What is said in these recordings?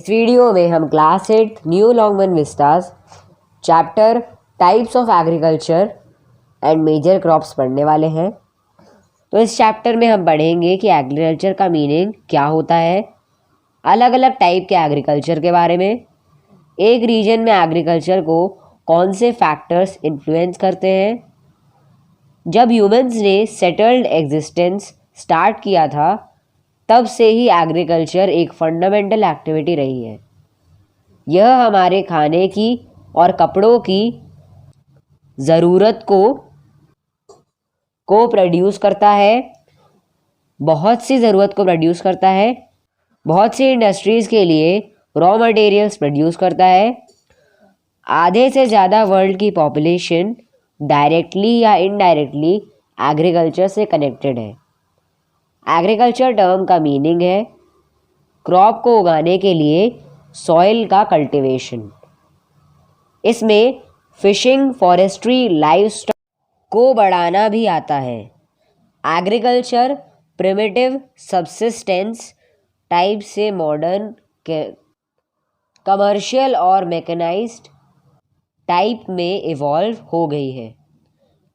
इस वीडियो में हम class 8 New Longman Vistas chapter types of agriculture and major crops पढ़ने वाले हैं। तो इस चैप्टर में हम पढ़ेंगे कि एग्रीकल्चर का मीनिंग क्या होता है, अलग अलग टाइप के एग्रीकल्चर के बारे में, एक रीजन में एग्रीकल्चर को कौन से फैक्टर्स इन्फ्लुएंस करते हैं। जब ह्यूमंस ने सेटल्ड एग्जिस्टेंस स्टार्ट किया था तब से ही एग्रीकल्चर एक फंडामेंटल एक्टिविटी रही है। यह हमारे खाने की और कपड़ों की ज़रूरत को प्रोड्यूस करता है, बहुत सी ज़रूरत को प्रोड्यूस करता है, बहुत सी इंडस्ट्रीज़ के लिए रॉ मटेरियल्स प्रोड्यूस करता है। आधे से ज़्यादा वर्ल्ड की पॉपुलेशन डायरेक्टली या इनडायरेक्टली एग्रीकल्चर से कनेक्टेड है। एग्रीकल्चर टर्म का मीनिंग है क्रॉप को उगाने के लिए सॉइल का कल्टीवेशन। इसमें फिशिंग, फॉरेस्ट्री, लाइवस्टॉक को बढ़ाना भी आता है। एग्रीकल्चर प्रिमिटिव सबसिस्टेंस टाइप से मॉडर्न कमर्शियल और मैकेनाइज्ड टाइप में इवॉल्व हो गई है।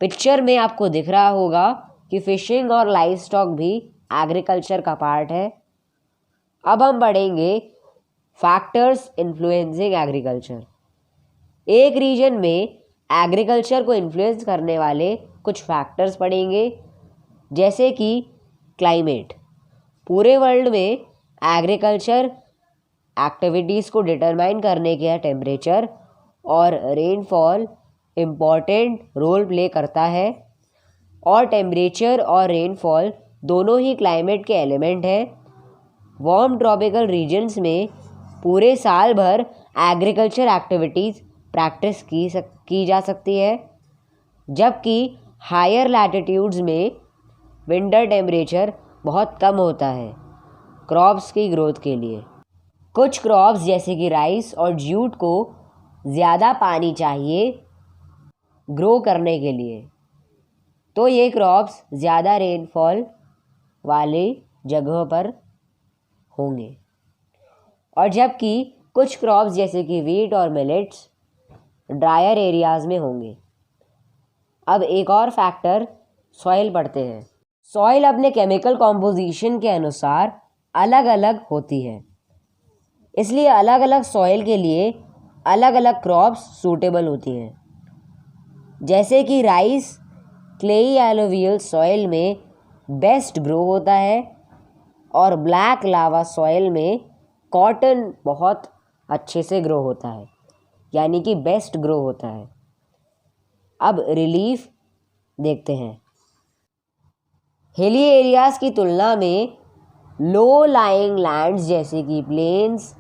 पिक्चर में आपको दिख रहा होगा कि फिशिंग और लाइव स्टॉक भी एग्रीकल्चर का पार्ट है। अब हम पढ़ेंगे फैक्टर्स इन्फ्लुएंसिंग एग्रीकल्चर। एक रीजन में एग्रीकल्चर को इन्फ्लुएंस करने वाले कुछ फैक्टर्स पढ़ेंगे, जैसे कि क्लाइमेट। पूरे वर्ल्ड में एग्रीकल्चर एक्टिविटीज़ को डिटरमाइन करने के टेम्परेचर और रेनफॉल इम्पॉर्टेंट रोल प्ले करता है, और टेम्परेचर और रेनफॉल दोनों ही क्लाइमेट के एलिमेंट हैं। वार्म ट्रॉपिकल रीजन्स में पूरे साल भर एग्रीकल्चर एक्टिविटीज़ प्रैक्टिस की जा सकती है, जबकि हायर लैटिट्यूड्स में विंटर टेम्परेचर बहुत कम होता है क्रॉप्स की ग्रोथ के लिए। कुछ क्रॉप्स जैसे कि राइस और जूट को ज़्यादा पानी चाहिए ग्रो करने के लिए, तो ये क्रॉप्स ज़्यादा रेनफॉल वाले जगहों पर होंगे, और जबकि कुछ क्रॉप्स जैसे कि वीट और मिलेट्स ड्रायर एरियाज़ में होंगे। अब एक और फैक्टर सॉइल पढ़ते हैं। सॉइल अपने केमिकल कॉम्पोजिशन के अनुसार अलग अलग होती है, इसलिए अलग अलग सॉइल के लिए अलग अलग क्रॉप्स सूटेबल होती हैं। जैसे कि राइस क्लेई एलुवियल सॉइल में बेस्ट ग्रो होता है, और ब्लैक लावा सॉइल में कॉटन बहुत अच्छे से ग्रो होता है, यानी कि बेस्ट ग्रो होता है। अब रिलीफ देखते हैं। हिली एरियाज़ की तुलना में लो लाइंग लैंड्स जैसे कि प्लेन्स,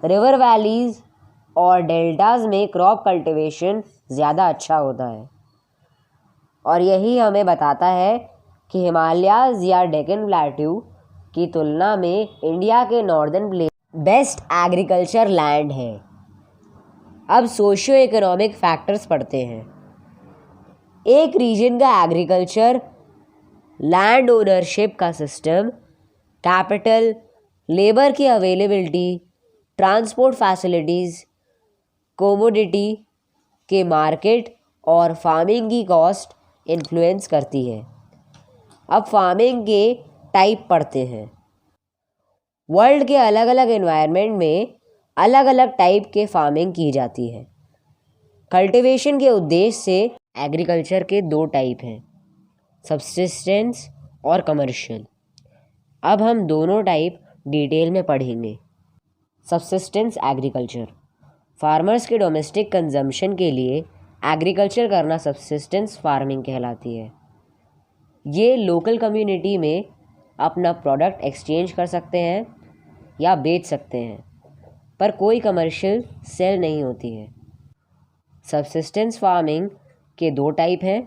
रिवर वैलीज़ और डेल्टाज में क्रॉप कल्टीवेशन ज़्यादा अच्छा होता है, और यही हमें बताता है कि हिमालयाज़ या डेक्कन प्लेट्यू की तुलना में इंडिया के northern plain best agriculture land है। अब सोशियो इकोनॉमिक फैक्टर्स पढ़ते हैं। एक रीजन का एग्रीकल्चर लैंड ओनरशिप का सिस्टम, कैपिटल, लेबर की अवेलेबिलिटी, ट्रांसपोर्ट फैसिलिटीज़, कोमोडिटी के मार्केट और फार्मिंग की कॉस्ट इन्फ्लुएंस करती है। अब फार्मिंग के टाइप पढ़ते हैं। वर्ल्ड के अलग अलग एनवायरनमेंट में अलग अलग टाइप के फार्मिंग की जाती है। कल्टीवेशन के उद्देश्य से एग्रीकल्चर के दो टाइप हैं, सबसिस्टेंस और कमर्शियल। अब हम दोनों टाइप डिटेल में पढ़ेंगे। सबसिस्टेंस एग्रीकल्चर फार्मर्स के डोमेस्टिक कंजम्पशन के लिए एग्रीकल्चर करना सबसिस्टेंस फार्मिंग कहलाती है। ये लोकल कम्युनिटी में अपना प्रोडक्ट एक्सचेंज कर सकते हैं या बेच सकते हैं, पर कोई कमर्शियल सेल नहीं होती है। सबसिस्टेंस फार्मिंग के दो टाइप हैं,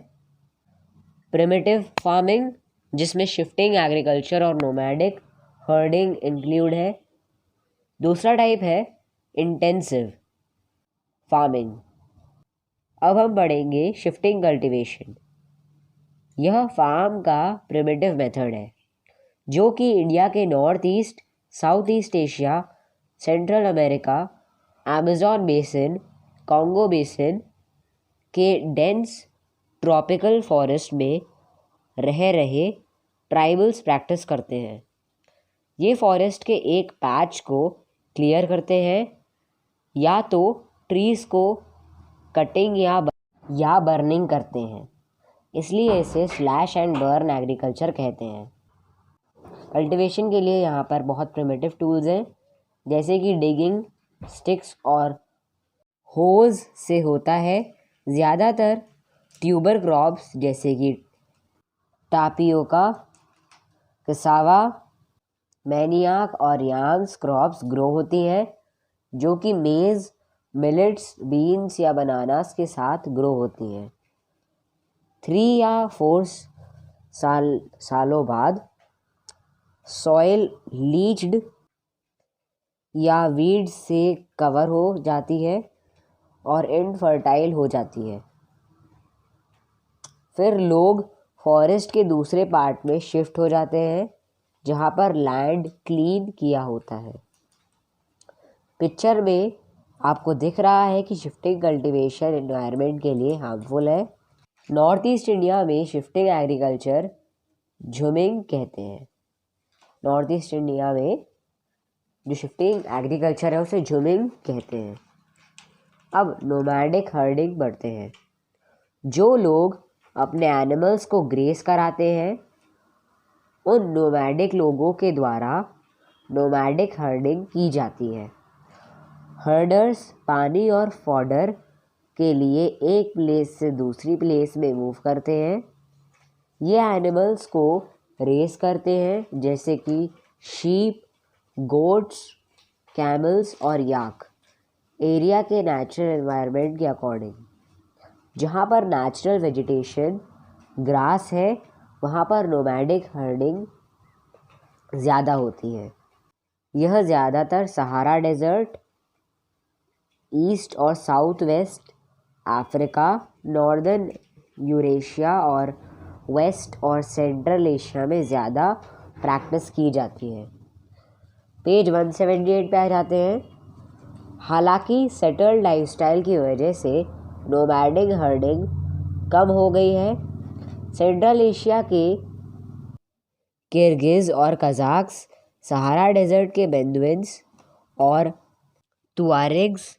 प्रिमिटिव फार्मिंग जिसमें शिफ्टिंग एग्रीकल्चर और नोमैडिक हर्डिंग इंक्लूड है। दूसरा टाइप है इंटेंसिव फार्मिंग। अब हम पढ़ेंगे शिफ्टिंग कल्टीवेशन। यह फार्म का प्रिमिटिव मेथड है जो कि इंडिया के north east, south east Asia, central America, Amazon basin, Congo basin के डेंस ट्रॉपिकल फॉरेस्ट में रह रहे ट्राइबल्स प्रैक्टिस करते हैं। ये फॉरेस्ट के एक पैच को क्लियर करते हैं या तो ट्रीज़ को कटिंग या बर्निंग करते हैं, इसलिए इसे स्लैश एंड बर्न एग्रीकल्चर कहते हैं। कल्टीवेशन के लिए यहाँ पर बहुत प्रिमिटिव टूल्स हैं, जैसे कि डिगिंग स्टिक्स और होज से होता है। ज़्यादातर ट्यूबर क्रॉप्स जैसे कि टापियोका, कसावा, मैनियाक और याम्स क्रॉप्स ग्रो होती हैं, जो कि मेज़, मिलेट्स, बीन्स या बनानास के साथ ग्रो होती हैं। 3 या 4 सालों बाद सॉइल लीच्ड या वीड्स से कवर हो जाती है और इनफर्टाइल हो जाती है। फिर लोग फॉरेस्ट के दूसरे पार्ट में शिफ्ट हो जाते हैं, जहाँ पर लैंड क्लीन किया होता है। पिक्चर में आपको दिख रहा है कि शिफ्टिंग कल्टीवेशन एनवायरनमेंट के लिए हार्मफुल है। नॉर्थ ईस्ट इंडिया में शिफ्टिंग एग्रीकल्चर झूमिंग कहते हैं। नॉर्थ ईस्ट इंडिया में जो शिफ्टिंग एग्रीकल्चर है उसे झूमिंग कहते हैं। अब नोमैडिक हर्डिंग बढ़ते हैं। जो लोग अपने एनिमल्स को ग्रेस कराते हैं, उन नोमैडिक लोगों के द्वारा नोमैडिक हर्डिंग की जाती है। हर्डर्स पानी और फॉडर के लिए एक प्लेस से दूसरी प्लेस में मूव करते हैं। ये एनिमल्स को रेस करते हैं, जैसे कि शीप, गोट्स, कैमल्स और याक, एरिया के नेचुरल एनवायरनमेंट के अकॉर्डिंग। जहाँ पर नेचुरल वेजिटेशन ग्रास है, वहाँ पर नोमैडिक हर्डिंग ज़्यादा होती है। यह ज़्यादातर सहारा डेजर्ट, ईस्ट और south west Africa, northern Eurasia और वेस्ट और सेंट्रल एशिया में ज़्यादा प्रैक्टिस की जाती है। पेज 178 पे आ जाते हैं। हालांकि सेटल्ड लाइफस्टाइल की वजह से नोमैडिक हर्डिंग कम हो गई है। सेंट्रल एशिया के किर्गिज़ और कज़ाक्स, सहारा डेजर्ट के बेदुइन्स और तुआरेग्स,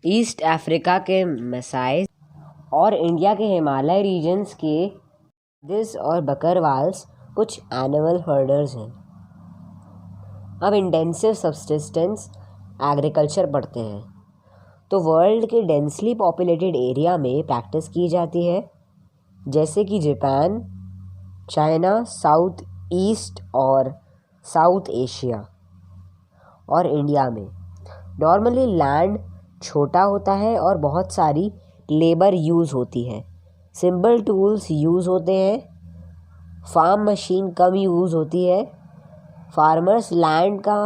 ईस्ट अफ्रीका के मसाई और इंडिया के हिमालय रीजन्स के दिस और बकरवाल्स कुछ एनिमल हर्डर्स हैं। अब इंटेंसिव सब्सिस्टेंस एग्रीकल्चर पढ़ते हैं। तो वर्ल्ड के डेंसली पॉपुलेटेड एरिया में प्रैक्टिस की जाती है, जैसे कि जापान, चाइना, साउथ ईस्ट और साउथ एशिया और इंडिया में। नॉर्मली लैंड छोटा होता है और बहुत सारी लेबर यूज़ होती है। सिंपल टूल्स यूज़ होते हैं। फार्म मशीन कम यूज़ होती है। फार्मर्स लैंड का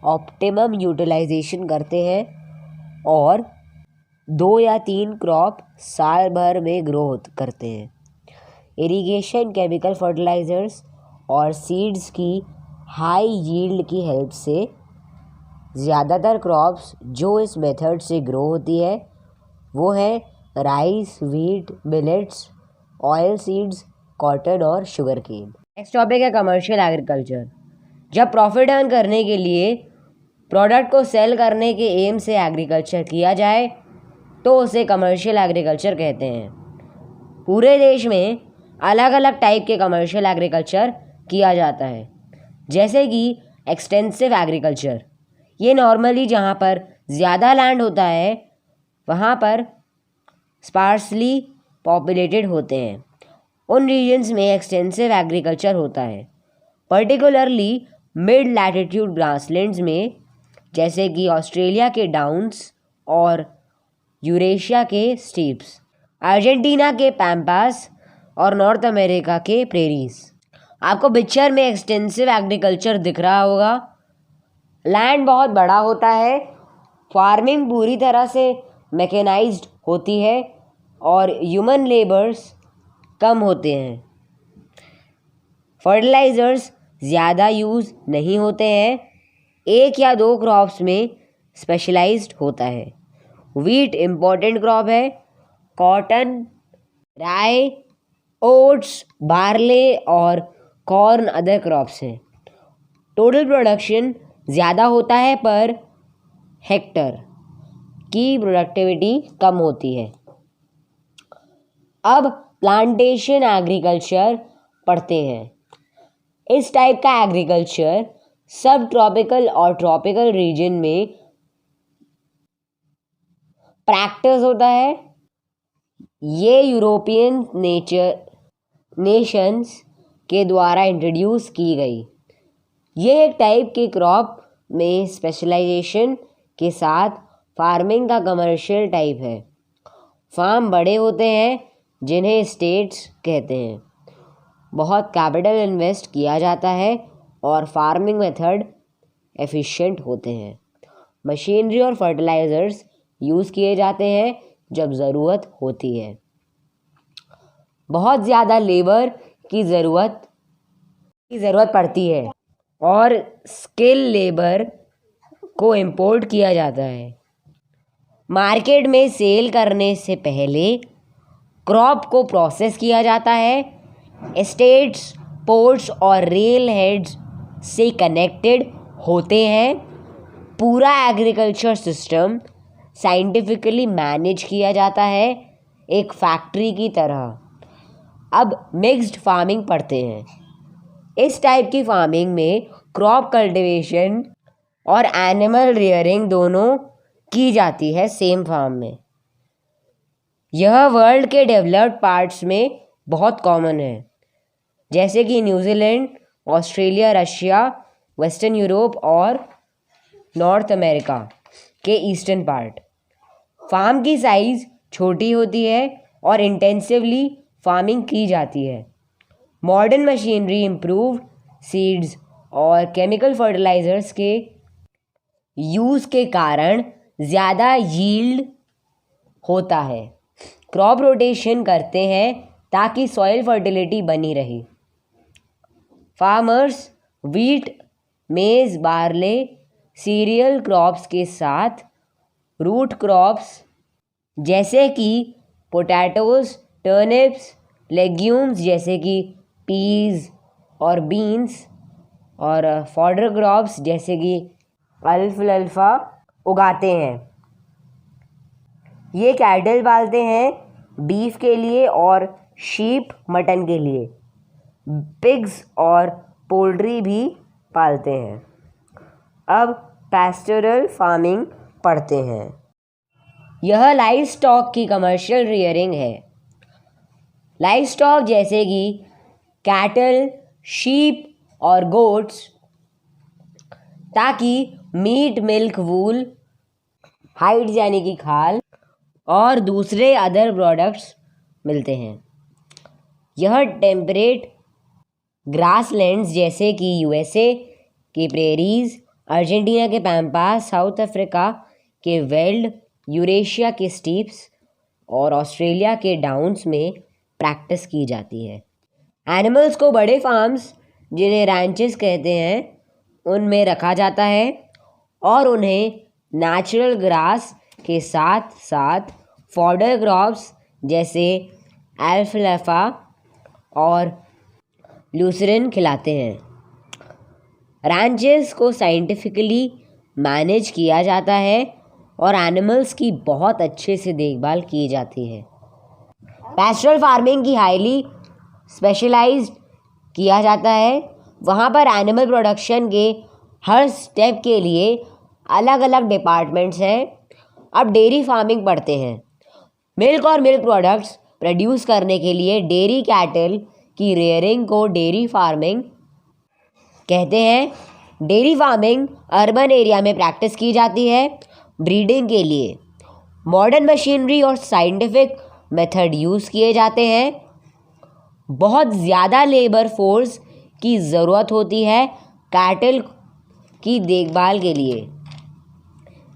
ऑप्टिमम यूटिलाइजेशन करते हैं और 2 या 3 क्रॉप साल भर में ग्रो करते हैं। इरिगेशन, केमिकल फर्टिलाइजर्स और सीड्स की हाई यील्ड की हेल्प से ज़्यादातर क्रॉप्स जो इस मेथड से ग्रो होती है वो है rice, wheat, millets, oil seeds, cotton और शुगर केन। नेक्स्ट टॉपिक है कमर्शियल एग्रीकल्चर। जब प्रॉफिट अर्न करने के लिए प्रोडक्ट को सेल करने के एम से एग्रीकल्चर किया जाए तो उसे कमर्शियल एग्रीकल्चर कहते हैं। पूरे देश में अलग अलग टाइप के कमर्शियल एग्रीकल्चर किया जाता है, जैसे कि एक्सटेंसिव एग्रीकल्चर। ये नॉर्मली जहाँ पर ज़्यादा लैंड होता है वहाँ पर स्पार्सली पॉपुलेटेड होते हैं, उन रीजन्स में एक्सटेंसिव एग्रीकल्चर होता है। पर्टिकुलरली मिड लैटिट्यूड ग्रासलैंड्स में, जैसे कि ऑस्ट्रेलिया के डाउन्स और यूरेशिया के स्टीप्स, अर्जेंटीना के पैम्पास और नॉर्थ अमेरिका के प्रेरीज। आपको पिक्चर में एक्सटेंसिव एग्रीकल्चर दिख रहा होगा। लैंड बहुत बड़ा होता है, फार्मिंग पूरी तरह से मैकेनाइज्ड होती है और ह्यूमन लेबर्स कम होते हैं। फर्टिलाइज़र्स ज़्यादा यूज़ नहीं होते हैं एक या दो क्रॉप्स में स्पेशलाइज्ड होता है। वीट इम्पोर्टेंट क्रॉप है। कॉटन, राई, ओट्स, बार्ले और कॉर्न अदर क्रॉप्स हैं। टोटल प्रोडक्शन ज़्यादा होता है पर हेक्टर की प्रोडक्टिविटी कम होती है। अब प्लांटेशन एग्रीकल्चर पढ़ते हैं। इस टाइप का एग्रीकल्चर सब ट्रॉपिकल और ट्रॉपिकल रीजन में प्रैक्टिस होता है। ये यूरोपियन नेशंस के द्वारा इंट्रोड्यूस की गई। ये एक टाइप के क्रॉप में स्पेशलाइजेशन के साथ फार्मिंग का कमर्शियल टाइप है। फार्म बड़े होते हैं जिन्हें स्टेट्स कहते हैं। बहुत कैपिटल इन्वेस्ट किया जाता है और फार्मिंग मेथड एफिशिएंट होते हैं। मशीनरी और फर्टिलाइजर्स यूज़ किए जाते हैं जब ज़रूरत होती है। बहुत ज़्यादा लेबर की ज़रूरत पड़ती है और स्किल लेबर को इंपोर्ट किया जाता है। मार्केट में सेल करने से पहले क्रॉप को प्रोसेस किया जाता है। एस्टेट्स, पोर्ट्स और रेल हेड्स से कनेक्टेड होते हैं। पूरा एग्रीकल्चर सिस्टम साइंटिफिकली मैनेज किया जाता है एक फैक्ट्री की तरह। अब मिक्स्ड फार्मिंग पढ़ते हैं। इस टाइप की फार्मिंग में क्रॉप कल्टीवेशन और एनिमल रियरिंग दोनों की जाती है सेम फार्म में। यह वर्ल्ड के डेवलप्ड पार्ट्स में बहुत कॉमन है, जैसे कि New Zealand, Australia, Russia, western Europe और नॉर्थ अमेरिका के ईस्टर्न पार्ट। फार्म की साइज़ छोटी होती है और इंटेंसिवली फार्मिंग की जाती है। मॉडर्न मशीनरी, इम्प्रूव्ड सीड्स और केमिकल फर्टिलाइजर्स के यूज़ के कारण ज़्यादा यील्ड होता है। क्रॉप रोटेशन करते हैं ताकि सॉइल फर्टिलिटी बनी रहे। फार्मर्स वीट, मेज, बार्ले, सीरियल क्रॉप्स के साथ रूट क्रॉप्स जैसे कि पोटैटोज, टर्निप्स, लेग्यूम्स जैसे कि पीज और बीन्स और फॉडर क्रॉप्स जैसे कि अल्फाल्फा उगाते हैं। ये कैटल पालते हैं बीफ के लिए और शीप मटन के लिए। पिग्स और पोल्ट्री भी पालते हैं। अब पैस्टोरल फार्मिंग पढ़ते हैं। यह लाइव स्टॉक की कमर्शियल रियरिंग है। लाइव स्टॉक जैसे कि कैटल, शीप और गोट्स, ताकि मीट, मिल्क, वूल, हाइड यानी कि खाल और दूसरे अदर प्रोडक्ट्स मिलते हैं। यह टेम्परेट ग्रासलैंड्स जैसे कि यूएसए के प्रेरीज, अर्जेंटीना के पैम्पास, साउथ अफ्रीका के वेल्ड, यूरेशिया के स्टीप्स और ऑस्ट्रेलिया के डाउन्स में प्रैक्टिस की जाती है। एनिमल्स को बड़े फार्म्स जिन्हें रैंचेस कहते हैं उनमें रखा जाता है और उन्हें नेचुरल ग्रास के साथ साथ फॉडर क्रॉप्स जैसे अल्फाल्फा और लूसर्न खिलाते हैं। रैंचेस को साइंटिफिकली मैनेज किया जाता है और एनिमल्स की बहुत अच्छे से देखभाल की जाती है। पैस्टोरल फार्मिंग की हाईली स्पेशलाइज्ड किया जाता है। वहाँ पर एनिमल प्रोडक्शन के हर स्टेप के लिए अलग अलग डिपार्टमेंट्स हैं। अब डेयरी फार्मिंग पढ़ते हैं। मिल्क और मिल्क प्रोडक्ट्स प्रोड्यूस करने के लिए डेयरी कैटल की रेयरिंग को डेयरी फार्मिंग कहते हैं। डेयरी फार्मिंग अर्बन एरिया में प्रैक्टिस की जाती है ब्रीडिंग के लिए। मॉडर्न मशीनरी और साइंटिफिक मेथड यूज़ किए जाते हैं। बहुत ज़्यादा लेबर फोर्स की ज़रूरत होती है कैटल की देखभाल के लिए।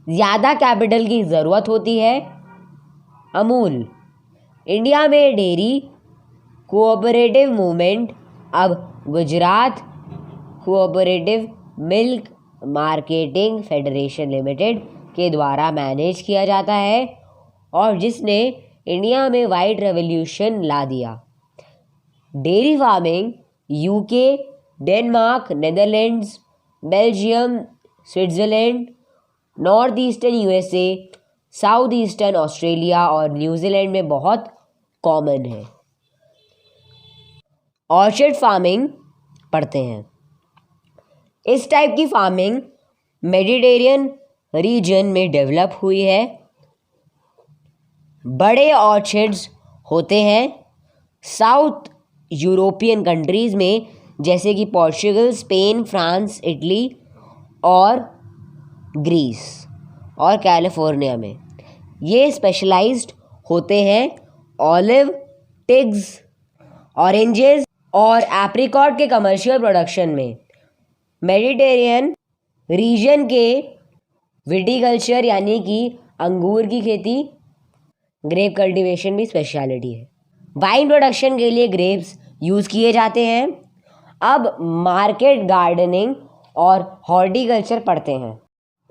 ज़्यादा कैपिटल की ज़रूरत होती है। अमूल इंडिया में डेयरी कोऑपरेटिव मूवमेंट अब Gujarat cooperative milk marketing federation limited के द्वारा मैनेज किया जाता है और जिसने इंडिया में वाइट रेवोल्यूशन ला दिया। Dairy farming UK, Denmark, Netherlands, Belgium, Switzerland, north eastern USA, south eastern Australia और न्यूजीलैंड में बहुत कॉमन है। ऑर्चर्ड फार्मिंग पढ़ते हैं। इस टाइप की फार्मिंग मेडिटेरियन रीजन में डेवलप हुई है। बड़े ऑर्चर्ड्स होते हैं साउथ यूरोपियन कंट्रीज़ में, जैसे कि पोर्चुगल, स्पेन, फ्रांस, इटली और ग्रीस और कैलिफोर्निया में। ये स्पेशलाइज्ड होते हैं ऑलिव, टिग्स, ऑरेंजेस और एप्रिकॉट के कमर्शियल प्रोडक्शन में। मेडिटेरियन रीजन के विटीकल्चर यानी कि अंगूर की खेती, ग्रेप कल्टीवेशन भी स्पेशलिटी है। वाइन प्रोडक्शन के लिए ग्रेप्स यूज़ किए जाते हैं। अब मार्केट गार्डनिंग और हॉर्टिकल्चर पढ़ते हैं।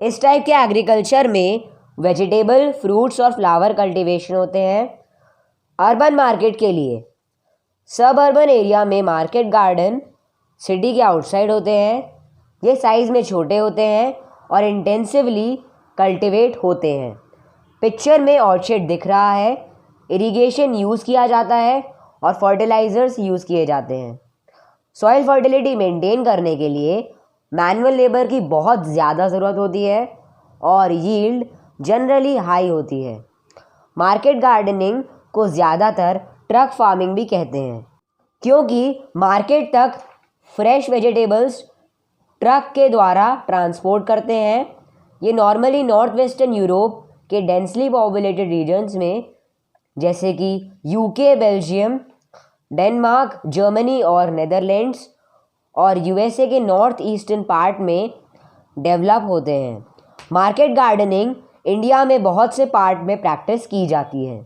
इस टाइप के एग्रीकल्चर में वेजिटेबल, फ्रूट्स और फ्लावर कल्टीवेशन होते हैं। अर्बन मार्केट के लिए सब अर्बन एरिया में मार्केट गार्डन सिटी के आउटसाइड होते हैं। ये साइज़ में छोटे होते हैं और इंटेंसिवली कल्टीवेट होते हैं। पिक्चर में ऑर्चर्ड दिख रहा है। इरिगेशन यूज़ किया जाता है और फर्टिलाइज़र्स यूज़ किए जाते हैं। सॉइल फर्टिलिटी मेंटेन करने के लिए मैनुअल लेबर की बहुत ज़्यादा ज़रूरत होती है और यील्ड जनरली हाई होती है। मार्केट गार्डनिंग को ज़्यादातर ट्रक फार्मिंग भी कहते हैं, क्योंकि मार्केट तक फ्रेश वेजिटेबल्स ट्रक के द्वारा ट्रांसपोर्ट करते हैं। ये नॉर्मली नॉर्थ वेस्टर्न यूरोप के डेंसली पॉपुलेटेड रीजन्स में, जैसे कि यूके, बेल्जियम, डेनमार्क, जर्मनी और नेदरलैंड्स और यूएसए के नॉर्थ ईस्टर्न पार्ट में डेवलप होते हैं। मार्केट गार्डनिंग इंडिया में बहुत से पार्ट में प्रैक्टिस की जाती है।